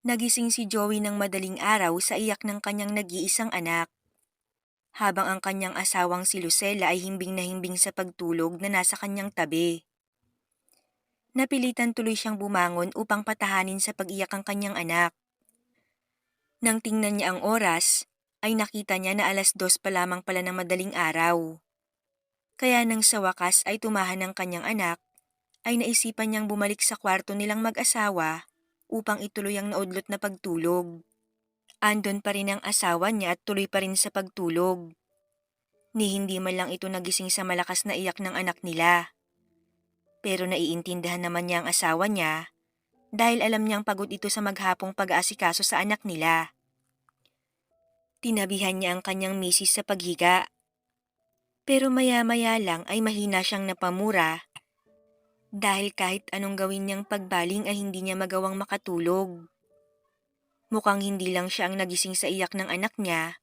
Nagising si Joey ng madaling araw sa iyak ng kanyang nag-iisang anak, habang ang kanyang asawang si Lucella ay himbing na himbing sa pagtulog na nasa kanyang tabi. Napilitan tuloy siyang bumangon upang patahanin sa pag-iyak ang kanyang anak. Nang tingnan niya ang oras, ay nakita niya na 2:00 pa lamang pala ng madaling araw. Kaya nang sa wakas ay tumahan ng kanyang anak, ay naisipan niyang bumalik sa kwarto nilang mag-asawa upang ituloy ang naudlot na pagtulog. Andon pa rin ang asawa niya at tuloy pa rin sa pagtulog. Ni hindi man lang ito nagising sa malakas na iyak ng anak nila. Pero naiintindihan naman niya ang asawa niya dahil alam niyang pagod ito sa maghapong pag-aasikaso sa anak nila. Tinabihan niya ang kanyang misis sa paghiga. Pero maya-maya lang ay mahina siyang napamura dahil kahit anong gawin niyang pagbaling ay hindi niya magawang makatulog. Mukhang hindi lang siya ang nagising sa iyak ng anak niya,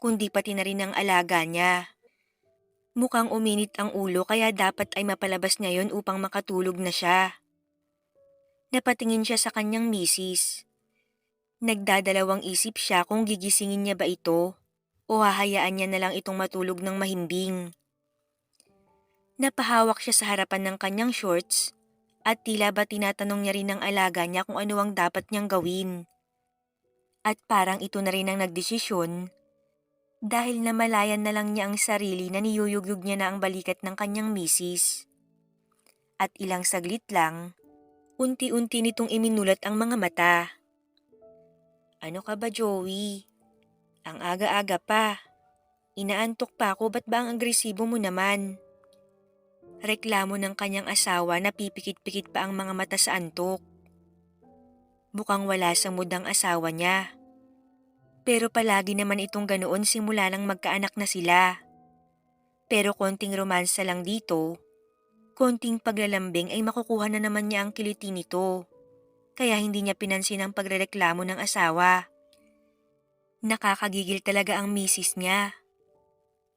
kundi pati na rin ang alaga niya. Mukhang uminit ang ulo kaya dapat ay mapalabas niya yon upang makatulog na siya. Napatingin siya sa kanyang misis. Nagdadalawang isip siya kung gigisingin niya ba ito o hahayaan niya na lang itong matulog ng mahimbing. Napahawak siya sa harapan ng kanyang shorts at tila ba tinatanong niya rin ng alaga niya kung ano ang dapat niyang gawin. At parang ito na rin ang nagdesisyon dahil namalayan na lang niya ang sarili na niyuyugyug niya na ang balikat ng kanyang misis. At ilang saglit lang, unti-unti nitong iminulat ang mga mata. Ano ka ba, Joey? Ang aga-aga pa. Inaantok pa ako, ba't ba ang agresibo mo naman? Reklamo ng kanyang asawa na pipikit-pikit pa ang mga mata sa antok. Mukhang wala sa mood ang asawa niya. Pero palagi naman itong ganoon simula nang magkaanak na sila. Pero konting romansa lang dito, konting paglalambing ay makukuha na naman niya ang kiliti nito. Kaya hindi niya pinansin ang pagrereklamo ng asawa. Nakakagigil talaga ang misis niya.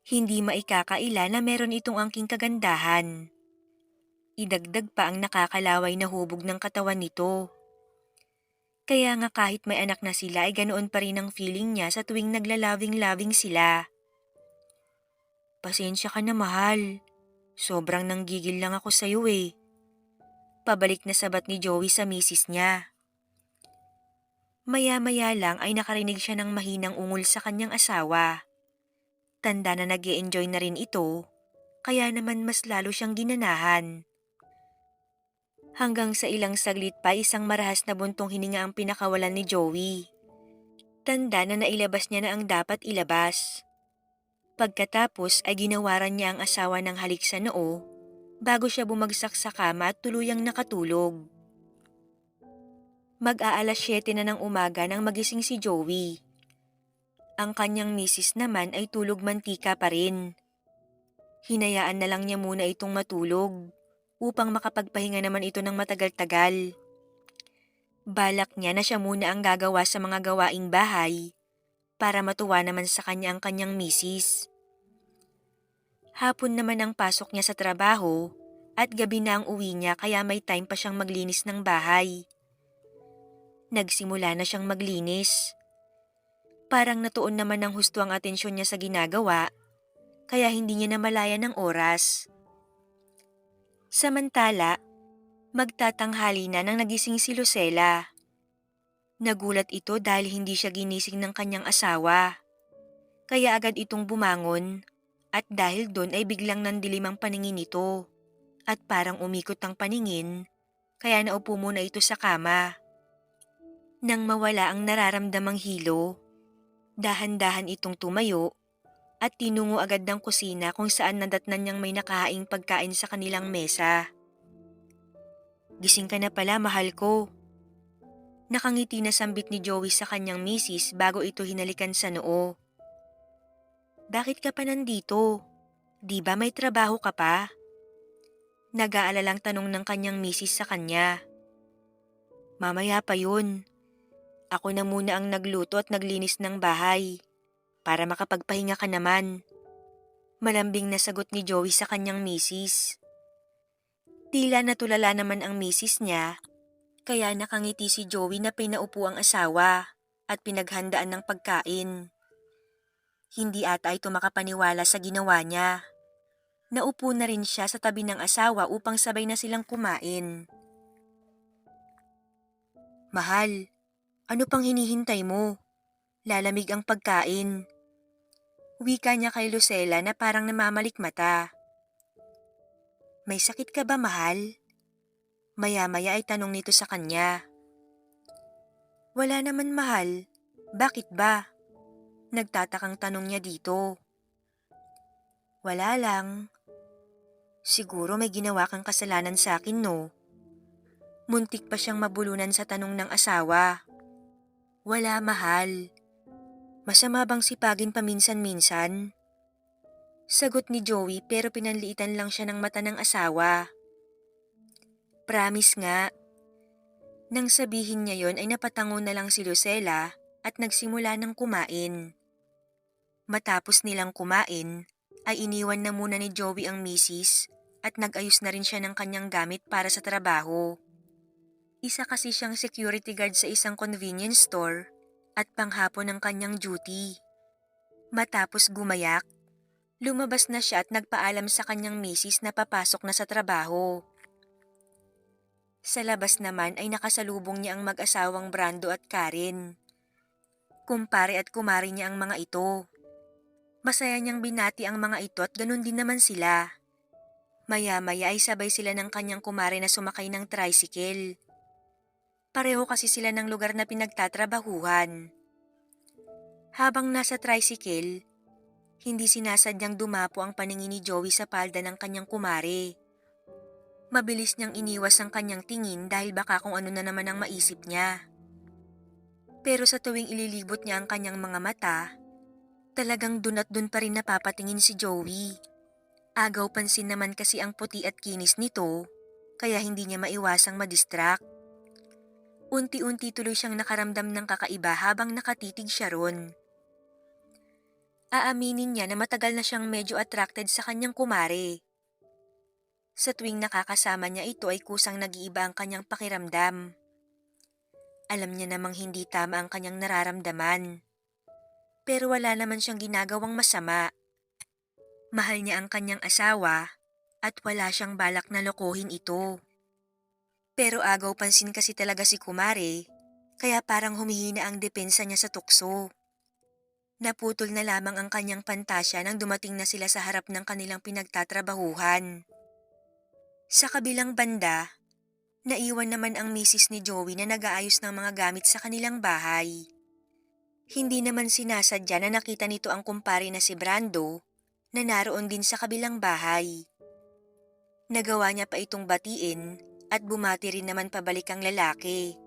Hindi maikakaila na meron itong angking kagandahan. Idagdag pa ang nakakalaway na hubog ng katawan nito. Kaya nga kahit may anak na sila ay ganoon pa rin ang feeling niya sa tuwing naglalaving-laving sila. Pasensya ka na, mahal. Sobrang nanggigil lang ako sa'yo eh. Pabalik na sabat ni Joey sa misis niya. Maya-maya lang ay nakarinig siya ng mahinang ungol sa kanyang asawa. Tanda na nag-e-enjoy na rin ito, kaya naman mas lalo siyang ginanahan. Hanggang sa ilang saglit pa isang marahas na buntong hininga ang pinakawalan ni Joey. Tanda na nailabas niya na ang dapat ilabas. Pagkatapos ay ginawaran niya ang asawa ng halik sa noo bago siya bumagsak sa kama at tuluyang nakatulog. Mag-aalas 7 na ng umaga nang magising si Joey. Ang kanyang misis naman ay tulog mantika pa rin. Hinayaan na lang niya muna itong matulog upang makapagpahinga naman ito ng matagal-tagal. Balak niya na siya muna ang gagawa sa mga gawaing bahay para matuwa naman sa kanya ang kanyang misis. Hapon naman ang pasok niya sa trabaho at gabi na ang uwi niya kaya may time pa siyang maglinis ng bahay. Nagsimula na siyang maglinis. Parang natuon naman ng husto ang atensyon niya sa ginagawa kaya hindi niya namalayan ng oras. Samantala, magtatanghali na nang nagising si Lucella. Nagulat ito dahil hindi siya ginising ng kanyang asawa. Kaya agad itong bumangon at dahil doon ay biglang nandilim ang paningin nito at parang umikot ang paningin kaya naupo muna ito sa kama. Nang mawala ang nararamdamang hilo, dahan-dahan itong tumayo at tinungo agad ng kusina kung saan nadatnan niyang may nakahaing pagkain sa kanilang mesa. Gising ka na pala, mahal ko. Nakangiti na sambit ni Joey sa kanyang misis bago ito hinalikan sa noo. Bakit ka pa nandito? Di ba may trabaho ka pa? Nag-aalalang tanong ng kanyang misis sa kanya. Mamaya pa yun. Ako na muna ang nagluto at naglinis ng bahay para makapagpahinga ka naman. Malambing na sagot ni Joey sa kanyang misis. Tila natulala naman ang misis niya Kaya nakangiti si Joey na pinaupo ang asawa at pinaghandaan ng pagkain. Hindi ata ito makapaniwala sa ginawa niya. Naupo na rin siya sa tabi ng asawa upang sabay na silang kumain. Mahal, ano pang hinihintay mo? Lalamig ang pagkain. Wika niya kay Lucela na parang namamalikmata. May sakit ka ba, mahal? Maya-maya ay tanong nito sa kanya. Wala naman, mahal. Bakit ba? Nagtatakang tanong niya dito. Wala lang. Siguro may ginawa kang kasalanan sa akin, no? Muntik pa siyang mabulunan sa tanong ng asawa. Wala, mahal. Masama bang sipagin paminsan-minsan? Sagot ni Joey pero pinanliitan lang siya ng mata ng asawa. Promise nga. Nang sabihin niya yon ay napatango na lang si Lucela at nagsimula ng kumain. Matapos nilang kumain, ay iniwan na muna ni Joey ang misis at nag-ayos na rin siya ng kanyang gamit para sa trabaho. Isa kasi siyang security guard sa isang convenience store at panghapon ang kanyang duty. Matapos gumayak, lumabas na siya at nagpaalam sa kanyang misis na papasok na sa trabaho. Sa labas naman ay nakasalubong niya ang mag-asawang Brando at Karen. Kumpare at kumari niya ang mga ito. Masaya niyang binati ang mga ito at ganun din naman sila. Maya-maya ay sabay sila ng kanyang kumare na sumakay ng tricycle. Pareho kasi sila ng lugar na pinagtatrabahuhan. Habang nasa tricycle, hindi sinasadyang dumapo ang paningin ni Joey sa palda ng kanyang kumare. Mabilis niyang iniwas ang kanyang tingin dahil baka kung ano na naman ang maisip niya. Pero sa tuwing ililibot niya ang kanyang mga mata, talagang dun at dun pa rin napapatingin si Joey. Agaw pansin naman kasi ang puti at kinis nito, kaya hindi niya maiwasang madistract. Unti-unti tuloy siyang nakaramdam ng kakaiba habang nakatitig siya ron. Aaminin niya na matagal na siyang medyo attracted sa kanyang kumare. Sa tuwing nakakasama niya ito ay kusang nag-iiba ang kanyang pakiramdam. Alam niya namang hindi tama ang kanyang nararamdaman. Pero wala naman siyang ginagawang masama. Mahal niya ang kanyang asawa at wala siyang balak na lokohin ito. Pero agaw pansin kasi talaga si kumare, kaya parang humihina ang depensa niya sa tukso. Naputol na lamang ang kanyang pantasya nang dumating na sila sa harap ng kanilang pinagtatrabahuhan. Sa kabilang banda, naiwan naman ang misis ni Joey na nag-aayos ng mga gamit sa kanilang bahay. Hindi naman sinasadya na nakita nito ang kumpare na si Brando na naroon din sa kabilang bahay. Nagawa niya pa itong batiin at bumati rin naman pabalik ang lalaki.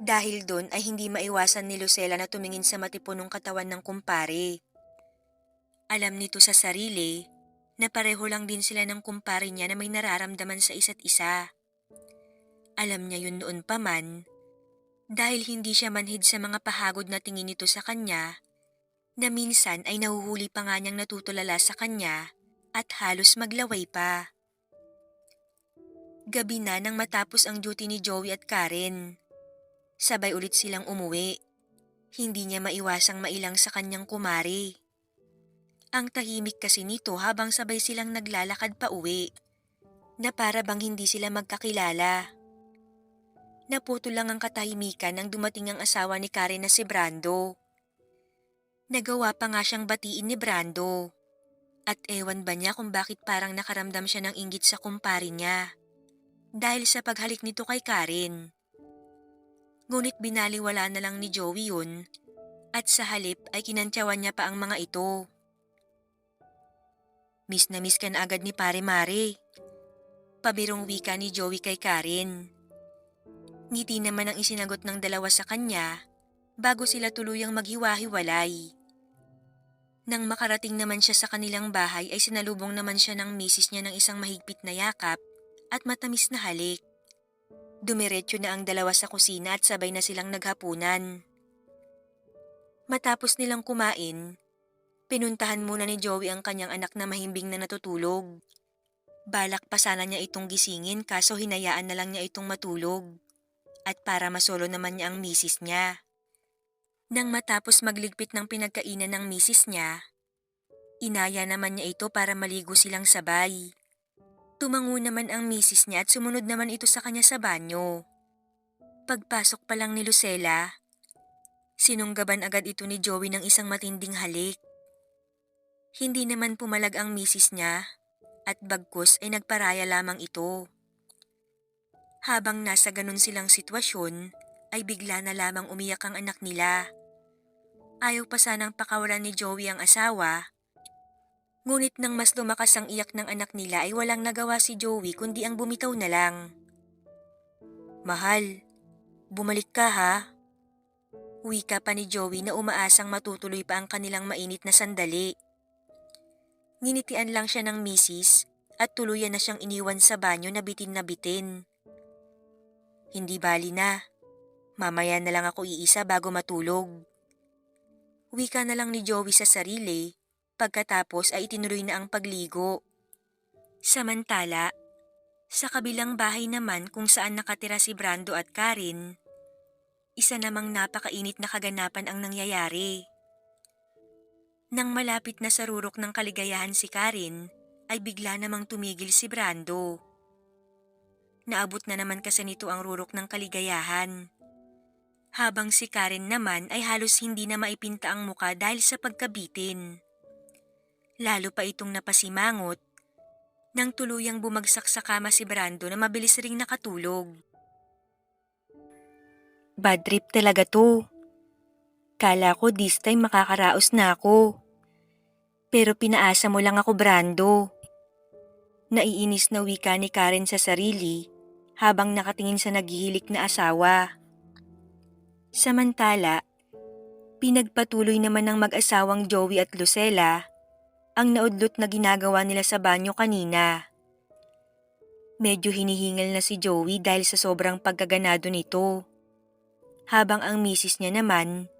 Dahil doon ay hindi maiwasan ni Lucela na tumingin sa matipunong katawan ng kumpare. Alam nito sa sarili na pareho lang din sila ng kumpare niya na may nararamdaman sa isa't isa. Alam niya yun noon pa man, dahil hindi siya manhid sa mga pahagod na tingin nito sa kanya, na minsan ay nahuhuli pa nga niyang natutulala sa kanya at halos maglaway pa. Gabi na nang matapos ang duty ni Joey at Karen. Sabay ulit silang umuwi. Hindi niya maiwasang mailang sa kanyang kumari. Ang tahimik kasi nito habang sabay silang naglalakad pa uwi, na para bang hindi sila magkakilala. Naputol lang ang katahimikan nang dumating ang asawa ni Karen na si Brando. Nagawa pa nga siyang batiin ni Brando. At ewan ba niya kung bakit parang nakaramdam siya ng inggit sa kumpare niya. Dahil sa paghalik nito kay Karen. Ngunit binaliwala na lang ni Joey yun at sa halip ay kinantyawan niya pa ang mga ito. Miss na miss ka na agad ni Pare Mare. Pabirong wika ni Joey kay Karen. Ngiti naman ang isinagot ng dalawa sa kanya bago sila tuluyang maghiwa-hiwalay. Nang makarating naman siya sa kanilang bahay ay sinalubong naman siya ng misis niya ng isang mahigpit na yakap at matamis na halik. Dumiretso na ang dalawa sa kusina at sabay na silang naghapunan. Matapos nilang kumain, pinuntahan muna ni Joey ang kanyang anak na mahimbing na natutulog. Balak pa sana niya itong gisingin kaso hinayaan na lang niya itong matulog. At para masolo naman niya ang misis niya. Nang matapos magligpit ng pinagkainan ng misis niya, inaya naman niya ito para maligo silang sabay. Tumango naman ang misis niya at sumunod naman ito sa kanya sa banyo. Pagpasok pa lang ni Lucella, sinunggaban agad ito ni Joey ng isang matinding halik. Hindi naman pumalag ang misis niya at bagkus ay nagparaya lamang ito. Habang nasa ganun silang sitwasyon, ay bigla na lamang umiyak ang anak nila. Ayaw pa sanang pakawalan ni Joey ang asawa, ngunit nang mas lumakas ang iyak ng anak nila ay walang nagawa si Joey kundi ang bumitaw na lang. "Mahal, bumalik ka ha?" Wika pa ni Joey na umaasang matutuloy pa ang kanilang mainit na sandali. Nginitian lang siya ng misis at tuluyan na siyang iniwan sa banyo na bitin na bitin. "Hindi bali na, mamaya na lang ako iisa bago matulog." Wika na lang ni Joey sa sarili, pagkatapos ay itinuloy na ang pagligo. Samantala, sa kabilang bahay naman kung saan nakatira si Brando at Karen, isa namang napakainit na kaganapan ang nangyayari. Nang malapit na sa rurok ng kaligayahan si Karen, ay bigla namang tumigil si Brando. Naabot na naman kasi nito ang rurok ng kaligayahan. Habang si Karen naman ay halos hindi na maipinta ang muka dahil sa pagkabitin. Lalo pa itong napasimangot nang tuluyang bumagsak sa kama si Brando na mabilis ring nakatulog. "Bad trip talaga to. Kala ko this time makakaraos na ako. Pero pinaasa mo lang ako, Brando." Naiinis na wika ni Karen sa sarili habang nakatingin sa naghihilik na asawa. Samantala, pinagpatuloy naman ng mag-asawang Joey at Lucella ang naudlot na ginagawa nila sa banyo kanina. Medyo hinihingal na si Joey dahil sa sobrang pagkaganado nito. Habang ang misis niya naman,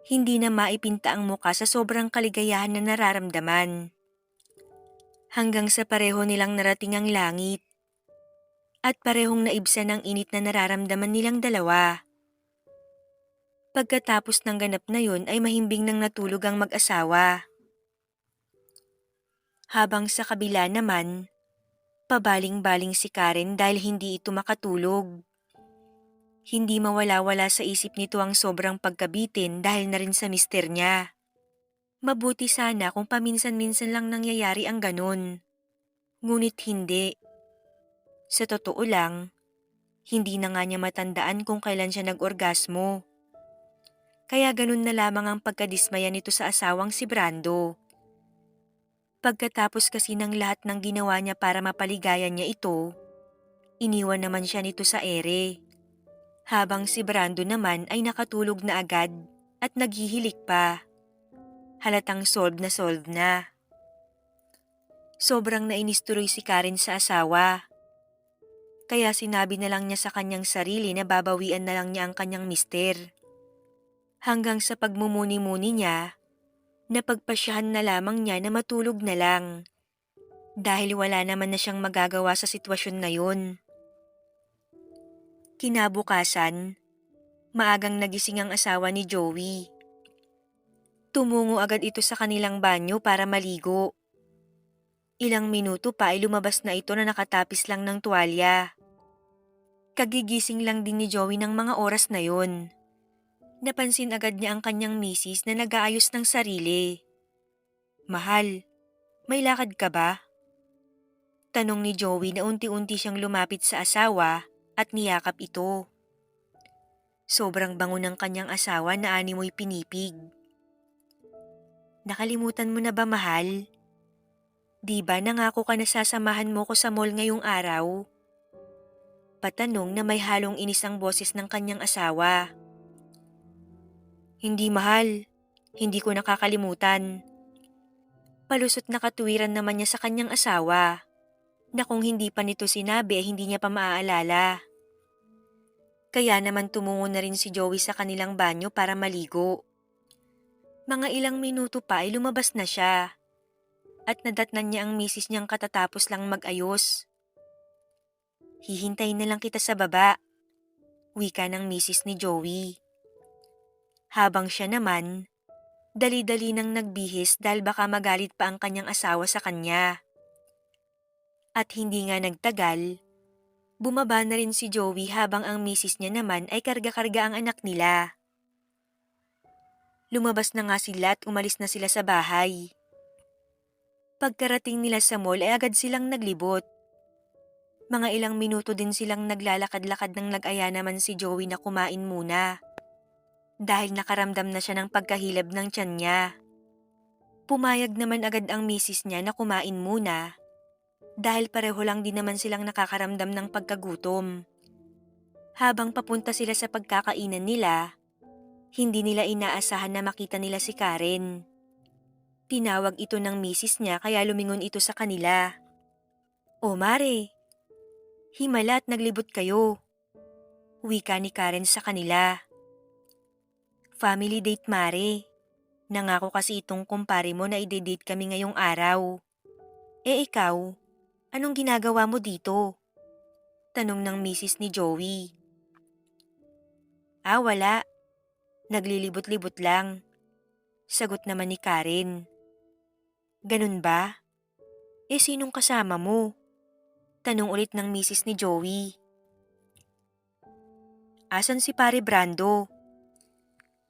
hindi na maipinta ang muka sa sobrang kaligayahan na nararamdaman. Hanggang sa pareho nilang narating ang langit at parehong naibsan ang init na nararamdaman nilang dalawa. Pagkatapos ng ganap na yun ay mahimbing nang natulog ang mag-asawa. Habang sa kabila naman, pabaling-baling si Karen dahil hindi ito makatulog. Hindi mawala-wala sa isip nito ang sobrang pagkabitin dahil na rin sa mister niya. Mabuti sana kung paminsan-minsan lang nangyayari ang ganun. Ngunit hindi. Sa totoo lang, hindi na nga niya matandaan kung kailan siya nag-orgasmo. Kaya ganun na lamang ang pagkadismaya nito sa asawang si Brando. Pagkatapos kasi ng lahat ng ginawa niya para mapaligayan niya ito, iniwan naman siya nito sa ere. Habang si Brando naman ay nakatulog na agad at naghihilik pa. Halatang solved na. Sobrang nainis tuloy si Karen sa asawa. Kaya sinabi na lang niya sa kanyang sarili na babawian na lang niya ang kanyang mister. Hanggang sa pagmumuni-muni niya, napagpasyahan na lamang niya na matulog na lang. Dahil wala naman na siyang magagawa sa sitwasyon na yun. Kinabukasan, maagang nagising ang asawa ni Joey. Tumungo agad ito sa kanilang banyo para maligo. Ilang minuto pa ay lumabas na ito na nakatapis lang ng tuwalya. Kagigising lang din ni Joey ng mga oras na yon. Napansin agad niya ang kanyang misis na nag-aayos ng sarili. "Mahal, may lakad ka ba?" Tanong ni Joey na unti-unti siyang lumapit sa asawa at niyakap ito. Sobrang bango ng kanyang asawa na animoy pinipig. "Nakalimutan mo na ba, mahal? Di ba nangako ka na sasamahan mo ko sa mall ngayong araw?" Patanong na may halong inis ang boses ng kanyang asawa. "Hindi, mahal. Hindi ko nakakalimutan." Palusot na katuwiran naman niya sa kanyang asawa na kung hindi pa nito sinabi ay hindi niya pa maaalala. Kaya naman tumungo na rin si Joey sa kanilang banyo para maligo. Mga ilang minuto pa ay lumabas na siya. at nadatnan niya ang misis niyang katatapos lang mag-ayos. Hihintayin na lang kita sa baba, wika ng misis ni Joey. Habang siya naman, dali-dali nang nagbihis dahil baka magalit pa ang kanyang asawa sa kanya. At hindi nga nagtagal, bumaba na rin si Joey habang ang misis niya naman ay karga-karga ang anak nila. Lumabas na nga sila at umalis na sila sa bahay. Pagkarating nila sa mall ay agad silang naglibot. Mga ilang minuto din silang naglalakad-lakad nang nag-aya naman si Joey na kumain muna. Dahil nakaramdam na siya ng pagkahilab ng tiyan niya. Pumayag naman agad ang misis niya na kumain muna. Dahil pareho lang din naman silang nakakaramdam ng pagkagutom. Habang papunta sila sa pagkakainan nila, hindi nila inaasahan na makita nila si Karen. Tinawag ito ng misis niya kaya lumingon ito sa kanila. "O Mare, himala at naglibot kayo," wika ni Karen sa kanila. "Family date, Mare. Nangako kasi itong kumpare mo na ide-date kami ngayong araw. Eh ikaw, anong ginagawa mo dito?" Tanong ng misis ni Joey. Wala. Naglilibot-libot lang." Sagot naman ni Karen. "Ganun ba? Sinong kasama mo?" Tanong ulit ng misis ni Joey. "Asan si pare Brando?"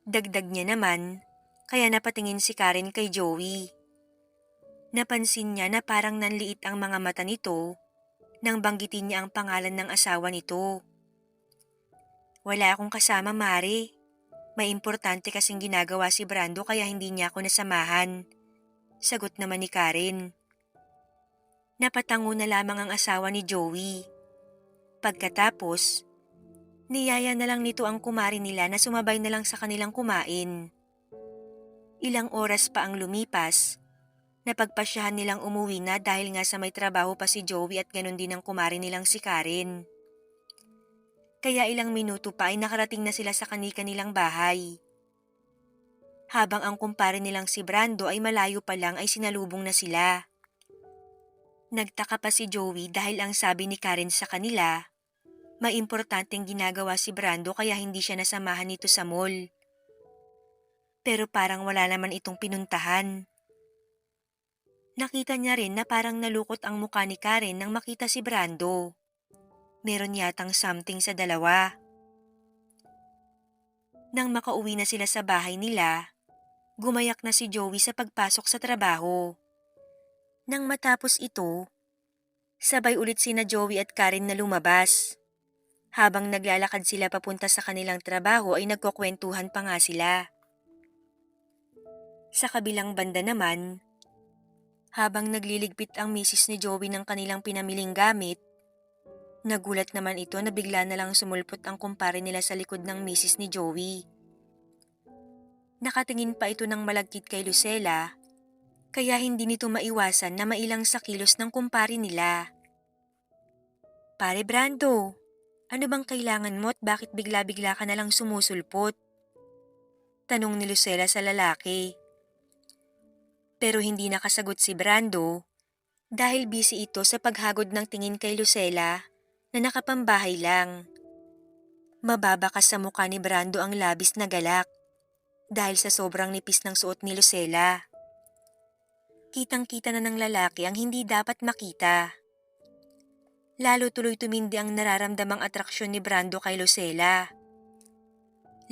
Dagdag niya naman, kaya napatingin si Karen kay Joey. Napansin niya na parang nanliit ang mga mata nito nang banggitin niya ang pangalan ng asawa nito. "Wala akong kasama, Mare. May importante kasing ginagawa si Brando kaya hindi niya ako nasamahan." Sagot naman ni Karen. Napatango na lamang ang asawa ni Joey. Pagkatapos, niyaya na lang nito ang kumari nila na sumabay na lang sa kanilang kumain. Ilang oras pa ang lumipas, napagpasyahan nilang umuwi na dahil nga sa may trabaho pa si Joey at ganun din ang kumari nilang si Karen. Kaya ilang minuto pa ay nakarating na sila sa kani-kanilang bahay. Habang ang kumpare nilang si Brando ay malayo pa lang ay sinalubong na sila. Nagtaka pa si Joey dahil ang sabi ni Karen sa kanila, may importanteng ginagawa si Brando kaya hindi siya nasamahan nito sa mall. Pero parang wala naman itong pinuntahan. Nakita niya rin na parang nalukot ang mukha ni Karen nang makita si Brando. Meron yatang something sa dalawa. Nang makauwi na sila sa bahay nila, gumayak na si Joey sa pagpasok sa trabaho. Nang matapos ito, sabay ulit sina Joey at Karen na lumabas. Habang naglalakad sila papunta sa kanilang trabaho ay nagkukwentuhan pa nga sila. Sa kabilang banda naman, habang nagliligpit ang misis ni Joey ng kanilang pinamiling gamit, nagulat naman ito na bigla na lang sumulpot ang kumpare nila sa likod ng misis ni Joey. Nakatingin pa ito ng malagkit kay Lucella, kaya hindi nito maiwasan na mailang sa kilos ng kumpare nila. "Pare Brando, ano bang kailangan mo at bakit bigla-bigla ka na lang sumusulpot?" Tanong ni Lucella sa lalaki. Pero hindi nakasagot si Brando dahil busy ito sa paghagod ng tingin kay Lucella na nakapambahay lang. Mababakas sa mukha ni Brando ang labis na galak dahil sa sobrang nipis ng suot ni Lucella. Kitang-kita na ng lalaki ang hindi dapat makita. Lalo tuloy tumindi ang nararamdamang atraksyon ni Brando kay Lucella.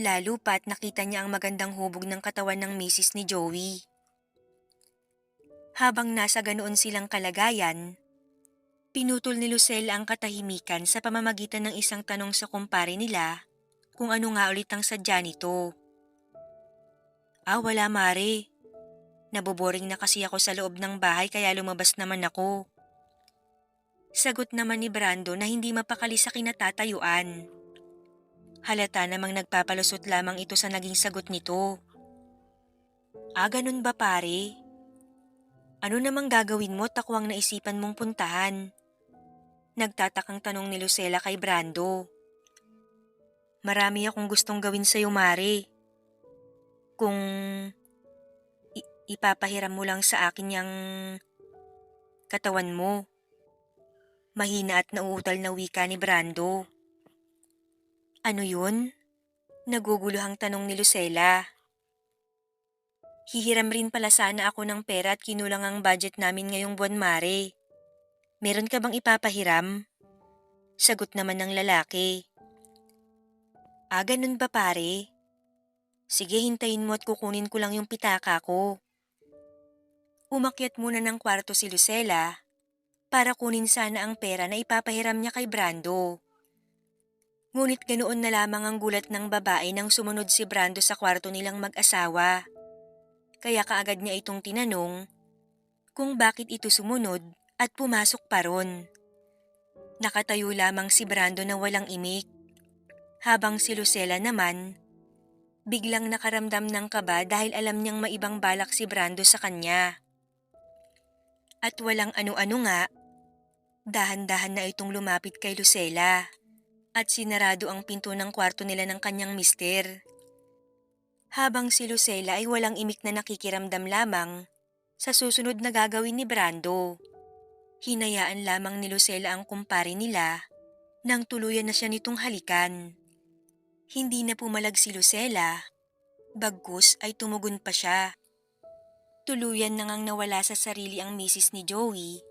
Lalo pa't nakita niya ang magandang hubog ng katawan ng misis ni Joey. Habang nasa ganoon silang kalagayan, pinutol ni Lucella ang katahimikan sa pamamagitan ng isang tanong sa kumpare nila kung ano nga ulit ang sadya nito. Wala Mare. Naboboring na kasi ako sa loob ng bahay kaya lumabas naman ako." Sagot naman ni Brando na hindi mapakali sa kinatatayuan. Halata namang nagpapalusot lamang ito sa naging sagot nito. Ganun ba pare? Ano namang gagawin mo at ako ang naisipan mong puntahan?" Nagtatakang tanong ni Lucella kay Brando. "Marami akong gustong gawin sa'yo, Mare. Kung ipapahiram mo lang sa akin yung katawan mo. Mahina at nauutal na wika ni Brando. Ano yun? Naguguluhang tanong ni Lucella. Hihiram rin pala sana ako ng pera at kinulang ang budget namin ngayong buwan, Mare. Meron ka bang ipapahiram? Sagot naman ng lalaki. Ganun ba, pare? Sige, hintayin mo at kukunin ko lang yung pitaka ko. Umakyat muna ng kwarto si Lucella para kunin sana ang pera na ipapahiram niya kay Brando. Ngunit ganoon na lamang ang gulat ng babae nang sumunod si Brando sa kwarto nilang mag-asawa. Kaya kaagad niya itong tinanong kung bakit ito sumunod at pumasok pa ron. Nakatayo lamang si Brando na walang imik, habang si Lucella naman biglang nakaramdam ng kaba dahil alam niyang maibang balak si Brando sa kanya. At walang ano-ano nga, dahan-dahan na itong lumapit kay Lucella at sinarado ang pinto ng kwarto nila ng kanyang mister. Habang si Lucella ay walang imik na nakikiramdam lamang sa susunod na gagawin ni Brando. Hinayaan lamang ni Lucella ang kumpare nila nang tuluyan na siya nitong halikan. Hindi na pumalag si Lucella, bagkus ay tumugon pa siya. Tuluyan na ngang nawala sa sarili ang misis ni Joey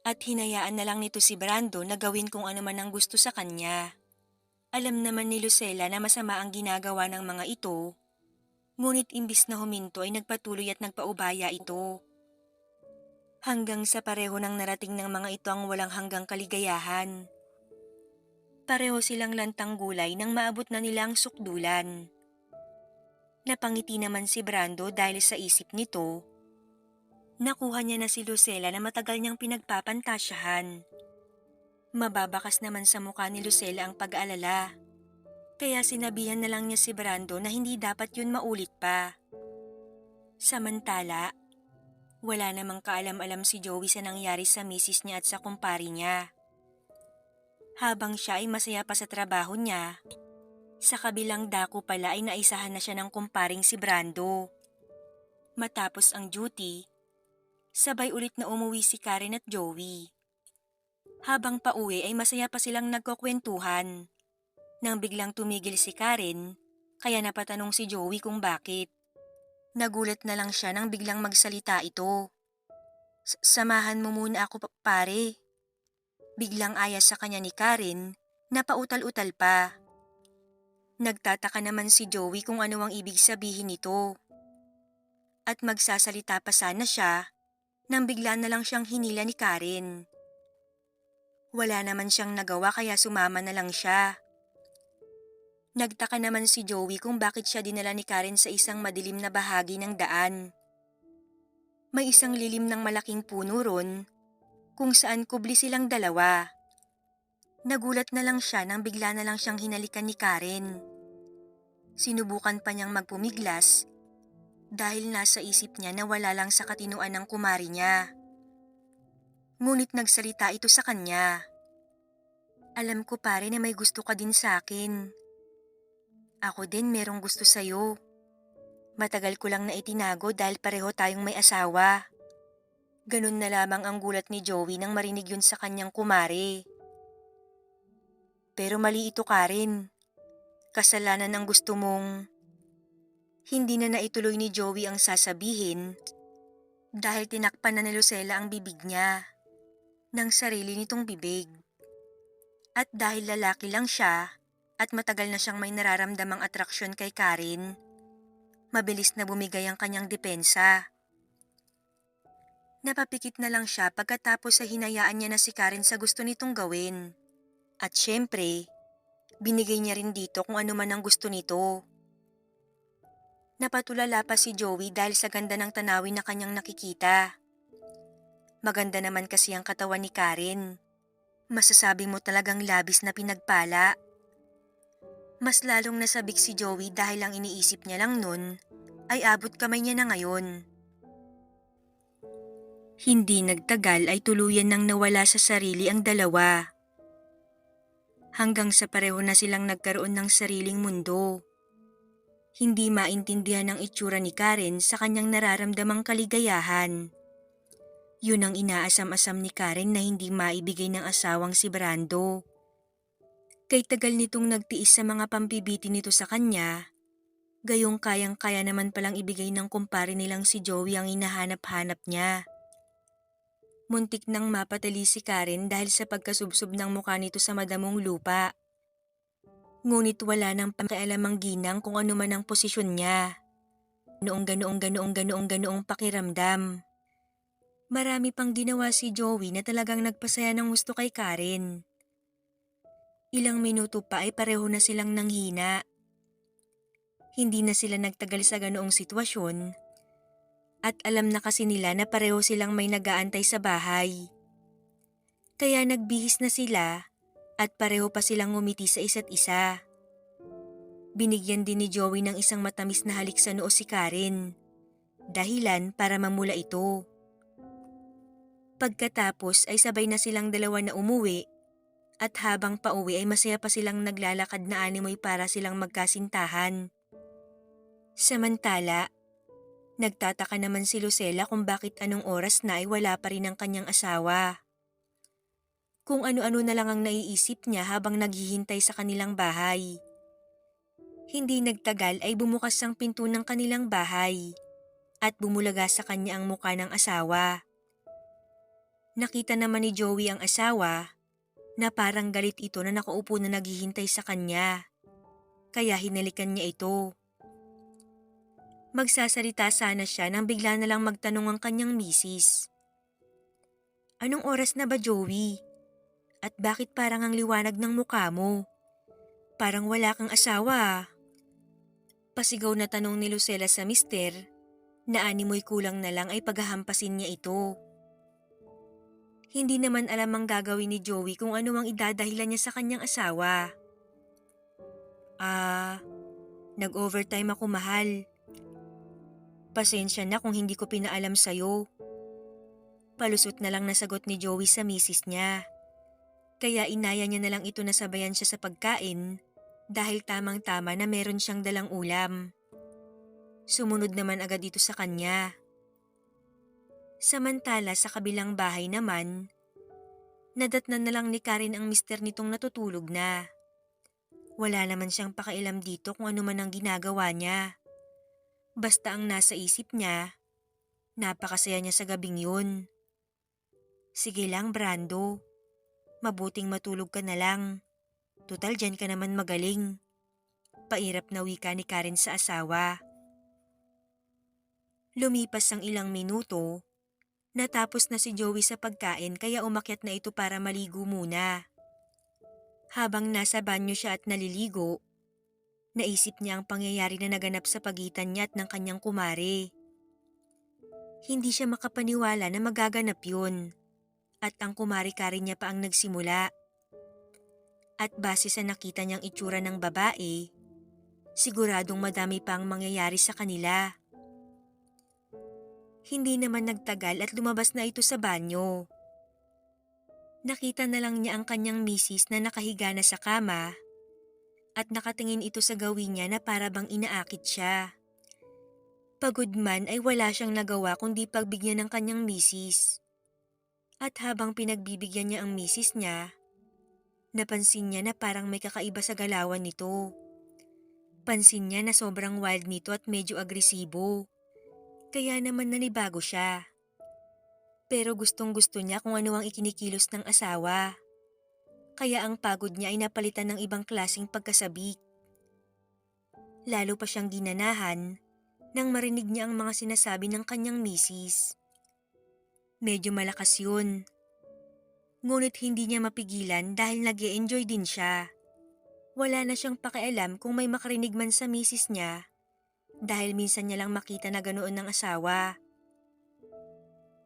at hinayaan na lang nito si Brando na gawin kung ano man ang gusto sa kanya. Alam naman ni Lucella na masama ang ginagawa ng mga ito, ngunit imbis na huminto ay nagpatuloy at nagpaubaya ito. Hanggang sa pareho nang narating ng mga ito ang walang hanggang kaligayahan. Pareho silang lantang gulay nang maabot na nila ang sukdulan. Napangiti naman si Brando dahil sa isip nito, nakuha niya na si Lucella na matagal niyang pinagpapantasyahan. Mababakas naman sa mukha ni Lucella ang pag-aalala, kaya sinabihan na lang niya si Brando na hindi dapat yun maulit pa. Samantala, wala namang kaalam-alam si Joey sa nangyari sa misis niya at sa kumpari niya. Habang siya ay masaya pa sa trabaho niya, sa kabilang dako pala ay naisahan na siya ng kumparing si Brando. Matapos ang duty, sabay ulit na umuwi si Karen at Joey. Habang pauwi ay masaya pa silang nagkukwentuhan. Nang biglang tumigil si Karen, kaya napatanong si Joey kung bakit. Nagulat na lang siya nang biglang magsalita ito. Samahan mo muna ako, pare. Biglang aya sa kanya ni Karen na pautal-utal pa. Nagtataka naman si Joey kung ano ang ibig sabihin nito. At magsasalita pa sana siya nang bigla na lang siyang hinila ni Karen. Wala naman siyang nagawa kaya sumama na lang siya. Nagtaka naman si Joey kung bakit siya dinala ni Karen sa isang madilim na bahagi ng daan. May isang lilim ng malaking puno ron kung saan kubli silang dalawa. Nagulat na lang siya nang bigla na lang siyang hinalikan ni Karen. Sinubukan pa niyang magpumiglas dahil nasa isip niya na wala lang sa katinuan ng kumari niya. Ngunit nagsalita ito sa kanya. Alam ko, pare, na may gusto ka din sa akin. Ako din merong gusto sa'yo. Matagal ko lang na itinago dahil pareho tayong may asawa. Ganun na lamang ang gulat ni Joey nang marinig yun sa kanyang kumare. Pero mali ito, Karen. Kasalanan ang gusto mong... Hindi na naituloy ni Joey ang sasabihin dahil tinakpan na ni Lucella ang bibig niya ng sarili nitong bibig. At dahil lalaki lang siya at matagal na siyang may nararamdamang atraksyon kay Karen, mabilis na bumigay ang kanyang depensa. Napapikit na lang siya pagkatapos sa hinayaan niya na si Karen sa gusto nitong gawin. At syempre, binigay niya rin dito kung ano man ang gusto nito. Napatulala pa si Joey dahil sa ganda ng tanawin na kanyang nakikita. Maganda naman kasi ang katawan ni Karen. Masasabi mo talagang labis na pinagpala. Mas lalong nasabik si Joey dahil ang iniisip niya lang nun ay abot kamay niya na ngayon. Hindi nagtagal ay tuluyan nang nawala sa sarili ang dalawa. Hanggang sa pareho na silang nagkaroon ng sariling mundo. Hindi maintindihan ang itsura ni Karen sa kanyang nararamdamang kaligayahan. Yun ang inaasam-asam ni Karen na hindi maibigay ng asawang si Brando. Kay tagal nitong nagtiis sa mga pambibitin nito sa kanya, gayong kayang-kaya naman palang ibigay ng kumpare nilang si Joey ang hinahanap-hanap niya. Muntik nang mapatali si Karen dahil sa pagkasubsob ng mukha nito sa madamong lupa. Ngunit wala nang pakialamang ginang kung ano man ang posisyon niya. Ganoong pakiramdam. Marami pang ginawa si Joey na talagang nagpasaya ng gusto kay Karen. Ilang minuto pa ay pareho na silang nanghina. Hindi na sila nagtagal sa ganoong sitwasyon at alam na kasi nila na pareho silang may nag-aantay sa bahay. Kaya nagbihis na sila at pareho pa silang ngumiti sa isa't isa. Binigyan din ni Joey ng isang matamis na halik sa noo si Karen, dahilan para mamula ito. Pagkatapos ay sabay na silang dalawa na umuwi at habang pauwi ay masaya pa silang naglalakad na animoy para silang magkasintahan. Samantala, nagtataka naman si Lucela kung bakit anong oras na ay wala pa rin ang kanyang asawa. Kung ano-ano na lang ang naiisip niya habang naghihintay sa kanilang bahay. Hindi nagtagal ay bumukas ang pinto ng kanilang bahay at bumulaga sa kanya ang muka ng asawa. Nakita naman ni Joey ang asawa na parang galit ito na nakaupo na naghihintay sa kanya. Kaya hinalikan niya ito. Magsasalita sana siya nang bigla na lang magtanong ang kanyang misis. Anong oras na ba, Joey? At bakit parang ang liwanag ng mukha mo? Parang wala kang asawa. Pasigaw na tanong ni Lucela sa mister na animoy kulang na lang ay paghahampasin niya ito. Hindi naman alam ang gagawin ni Joey kung ano ang idadahilan niya sa kanyang asawa. Nag-overtime ako, mahal. Pasensya na kung hindi ko pinaalam sa'yo. Palusot na lang nasagot ni Joey sa misis niya. Kaya inaya niya na lang ito na sabayan siya sa pagkain dahil tamang-tama na meron siyang dalang ulam. Sumunod naman agad ito sa kanya. Samantala sa kabilang bahay naman, nadatnan na lang ni Karen ang mister nitong natutulog na. Wala naman siyang pakialam dito kung ano man ang ginagawa niya. Basta ang nasa isip niya, napakasaya niya sa gabing yun. Sige lang, Brando. Mabuting matulog ka na lang. Tutal dyan ka naman magaling. Pairap na wika ni Karen sa asawa. Lumipas ang ilang minuto, natapos na si Joey sa pagkain kaya umakyat na ito para maligo muna. Habang nasa banyo siya at naliligo, naisip niya ang pangyayari na naganap sa pagitan niya at ng kanyang kumare. Hindi siya makapaniwala na magaganap yun at ang kumare-kare niya pa ang nagsimula. At base sa nakita niyang itsura ng babae, siguradong madami pa ang mangyayari sa kanila. Hindi naman nagtagal at lumabas na ito sa banyo. Nakita na lang niya ang kanyang misis na nakahiga na sa kama at nakatingin ito sa gawin niya na para bang inaakit siya. Pagod man ay wala siyang nagawa kundi pagbigyan ng kanyang misis. At habang pinagbibigyan niya ang misis niya, napansin niya na parang may kakaiba sa galawan nito. Pansin niya na sobrang wild nito at medyo agresibo. Kaya naman nanibago siya. Pero gustong-gusto niya kung ano ang ikinikilos ng asawa. Kaya ang pagod niya ay napalitan ng ibang klaseng pagkasabik. Lalo pa siyang ginanahan nang marinig niya ang mga sinasabi ng kanyang misis. Medyo malakas yun. Ngunit hindi niya mapigilan dahil nag-e-enjoy din siya. Wala na siyang pakialam kung may makarinig man sa misis niya dahil minsan niya lang makita na ganoon ng asawa.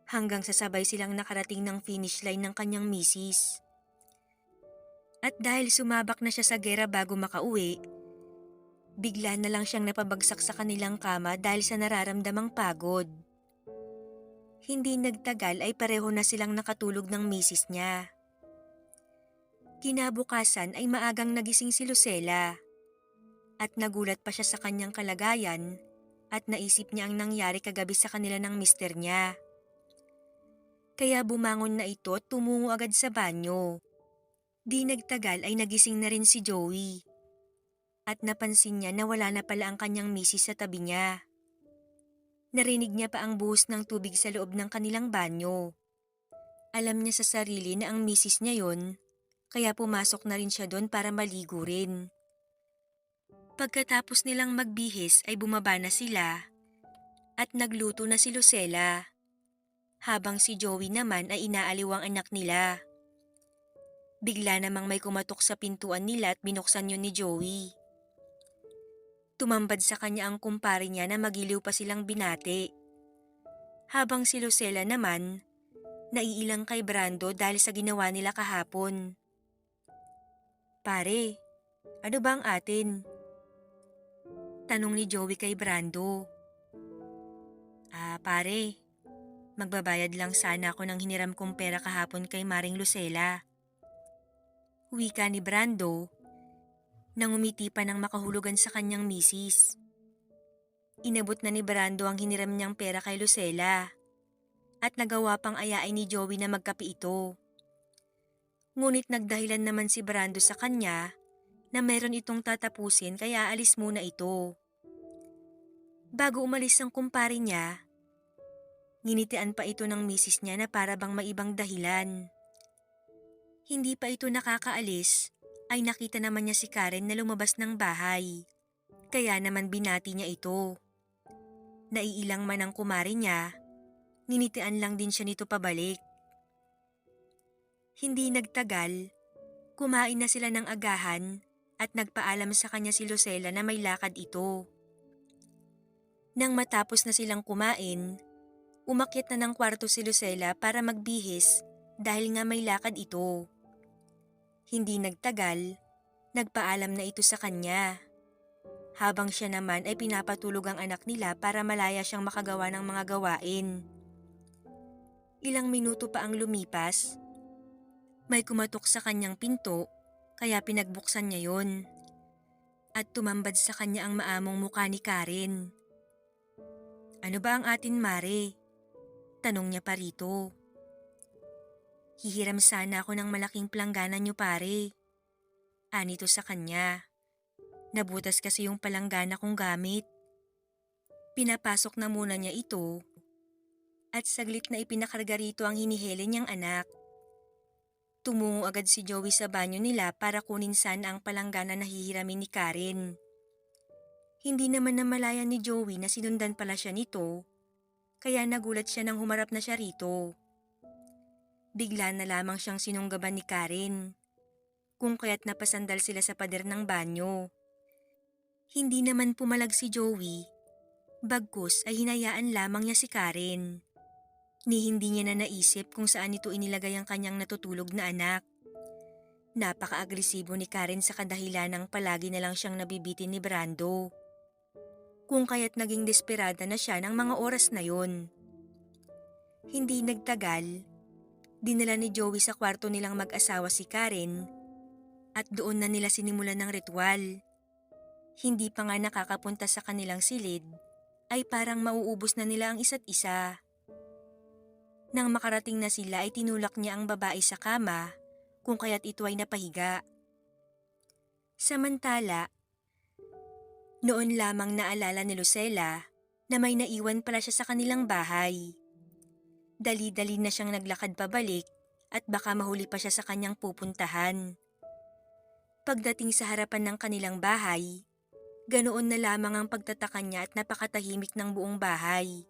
Hanggang sasabay silang nakarating ng finish line ng kanyang misis. At dahil sumabak na siya sa gera bago makauwi, bigla na lang siyang napabagsak sa kanilang kama dahil sa nararamdamang pagod. Hindi nagtagal ay pareho na silang nakatulog ng misis niya. Kinabukasan ay maagang nagising si Lucela at nagulat pa siya sa kanyang kalagayan at naisip niya ang nangyari kagabi sa kanila ng mister niya. Kaya bumangon na ito at tumungo agad sa banyo. Di nagtagal ay nagising na rin si Joey. At napansin niya na wala na pala ang kanyang misis sa tabi niya. Narinig niya pa ang buhos ng tubig sa loob ng kanilang banyo. Alam niya sa sarili na ang misis niya yon, kaya pumasok na rin siya doon para maligo rin. Pagkatapos nilang magbihis ay bumaba na sila at nagluto na si Lucella, habang si Joey naman ay inaaliw ang anak nila. Bigla namang may kumatok sa pintuan nila at binuksan yun ni Joey. Tumambad sa kanya ang kumpare niya na magiliw pa silang binati. Habang si Lucella naman, naiilang kay Brando dahil sa ginawa nila kahapon. "Pare, ano ba ang atin?" tanong ni Joey kay Brando. Pare, magbabayad lang sana ako ng hiniram kong pera kahapon kay Maring Lucella." Wika ni Brando nang umiti pa ng makahulugan sa kanyang misis. Inabot na ni Brando ang hiniram niyang pera kay Lucella at nagawa pang ayain ni Joey na magkape ito. Ngunit nagdahilan naman si Brando sa kanya na meron itong tatapusin kaya alis muna ito. Bago umalis ang kumpare niya, nginitian pa ito ng misis niya na para bang may ibang dahilan. Hindi pa ito nakakaalis ay nakita naman niya si Karen na lumabas ng bahay. Kaya naman binati niya ito. Naiilang man ang kumare niya, nginitian lang din siya nito pabalik. Hindi nagtagal, kumain na sila ng agahan at nagpaalam sa kanya si Lucella na may lakad ito. Nang matapos na silang kumain, umakyat na ng kwarto si Lucella para magbihis dahil nga may lakad ito. Hindi nagtagal, nagpaalam na ito sa kanya. Habang siya naman ay pinapatulog ang anak nila para malaya siyang makagawa ng mga gawain. Ilang minuto pa ang lumipas, may kumatok sa kanyang pinto kaya pinagbuksan niya yon. At tumambad sa kanya ang maamong mukha ni Karen. "Ano ba ang atin, Mare?" tanong niya pa rito. "Hihiram sana ako ng malaking planggana niyo, pare." Anito sa kanya. "Nabutas kasi yung palanggana kong gamit." Pinapasok na muna niya ito at saglit na ipinakarga rito ang hinihele niyang anak. Tumungo agad si Joey sa banyo nila para kunin sana ang palanggana na hihiramin ni Karen. Hindi naman namalayan ni Joey na sinundan pala siya nito, kaya nagulat siya nang humarap na siya rito. Bigla na lamang siyang sinunggaban ni Karen, kung kaya't napasandal sila sa pader ng banyo. Hindi naman pumalag si Joey, bagkus ay hinayaan lamang niya si Karen. Ni hindi niya na naisip kung saan ito inilagay ang kanyang natutulog na anak. Napaka-agresibo ni Karen sa kadahilan ng palagi na lang siyang nabibitin ni Brando. Kung kaya't naging desperada na siya ng mga oras na yon. Hindi nagtagal, dinala ni Joey sa kwarto nilang mag-asawa si Karen at doon na nila sinimulan ng ritual. Hindi pa nga nakakapunta sa kanilang silid ay parang mauubos na nila ang isa't isa. Nang makarating na sila ay tinulak niya ang babae sa kama kung kaya't ito ay napahiga. Samantala, noon lamang naalala ni Lucella na may naiwan pala siya sa kanilang bahay. Dali-dali na siyang naglakad pabalik at baka mahuli pa siya sa kanyang pupuntahan. Pagdating sa harapan ng kanilang bahay, ganoon na lamang ang pagtataka niya at napakatahimik ng buong bahay.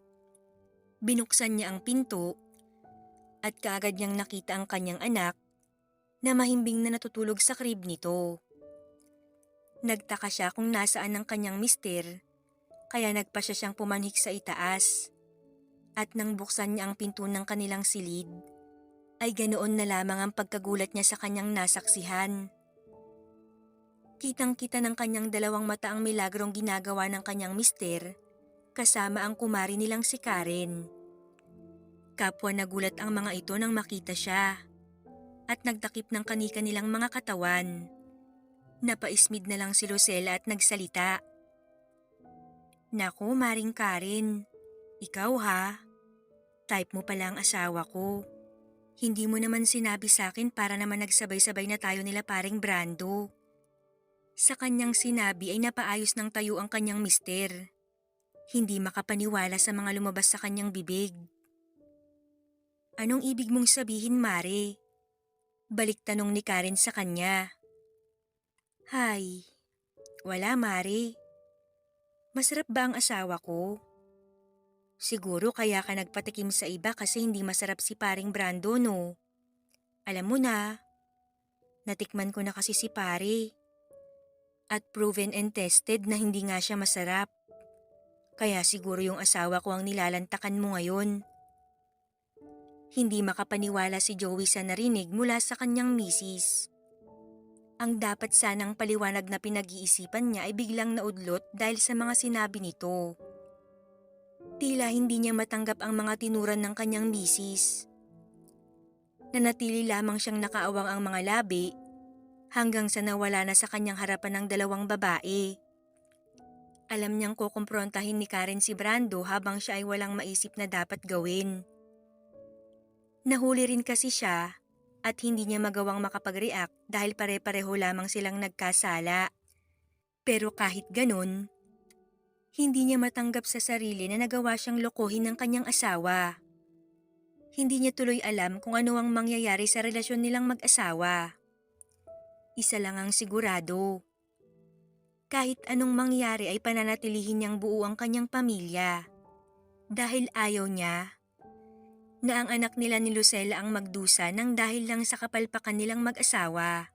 Binuksan niya ang pinto at kaagad niyang nakita ang kanyang anak na mahimbing na natutulog sa crib nito. Nagtaka siya kung nasaan ang kanyang mister, kaya nagpasya siyang pumanhik sa itaas. At nang buksan niya ang pinto ng kanilang silid, ay ganoon na lamang ang pagkagulat niya sa kanyang nasaksihan. Kitang-kita ng kanyang dalawang mata ang milagrong ginagawa ng kanyang mister, kasama ang kumari nilang si Karen. Kapwa nagulat ang mga ito nang makita siya at nagtakip ng kanika nilang mga katawan. Napaismid na lang si Lucella at nagsalita. "Naku, Maring Karen, ikaw ha, type mo pala ang asawa ko." Hindi mo naman sinabi sa akin para naman nagsabay-sabay na tayo nila paring Brando. Sa kanyang sinabi ay napaayos ng tayo ang kanyang mister. Hindi makapaniwala sa mga lumabas sa kanyang bibig. Anong ibig mong sabihin, Mare? Balik tanong ni Karen sa kanya. Hay, wala Mare. Masarap ba ang asawa ko? Siguro kaya ka nagpatikim sa iba kasi hindi masarap si paring Brando, no? Alam mo na, natikman ko na kasi si pare. At proven and tested na hindi nga siya masarap. Kaya siguro yung asawa ko ang nilalantakan mo ngayon. Hindi makapaniwala si Joey sa narinig mula sa kanyang misis. Ang dapat sanang paliwanag na pinag-iisipan niya ay biglang naudlot dahil sa mga sinabi nito. Tila hindi niya matanggap ang mga tinuran ng kanyang misis. Nanatili lamang siyang nakaawang ang mga labi hanggang sa nawala na sa kanyang harapan ng dalawang babae. Alam niyang kukumprontahin ni Karen si Brando habang siya ay walang maisip na dapat gawin. Nahuli rin kasi siya at hindi niya magawang makapag-react dahil pare-pareho lamang silang nagkasala. Pero kahit ganun, hindi niya matanggap sa sarili na nagawa siyang lokohin ng kanyang asawa. Hindi niya tuloy alam kung ano ang mangyayari sa relasyon nilang mag-asawa. Isa lang ang sigurado. Kahit anong mangyari ay pananatilihin niyang buo ang kanyang pamilya. Dahil ayaw niya na ang anak nila ni Lucella ang magdusa ng dahil lang sa kapalpakan nilang mag-asawa.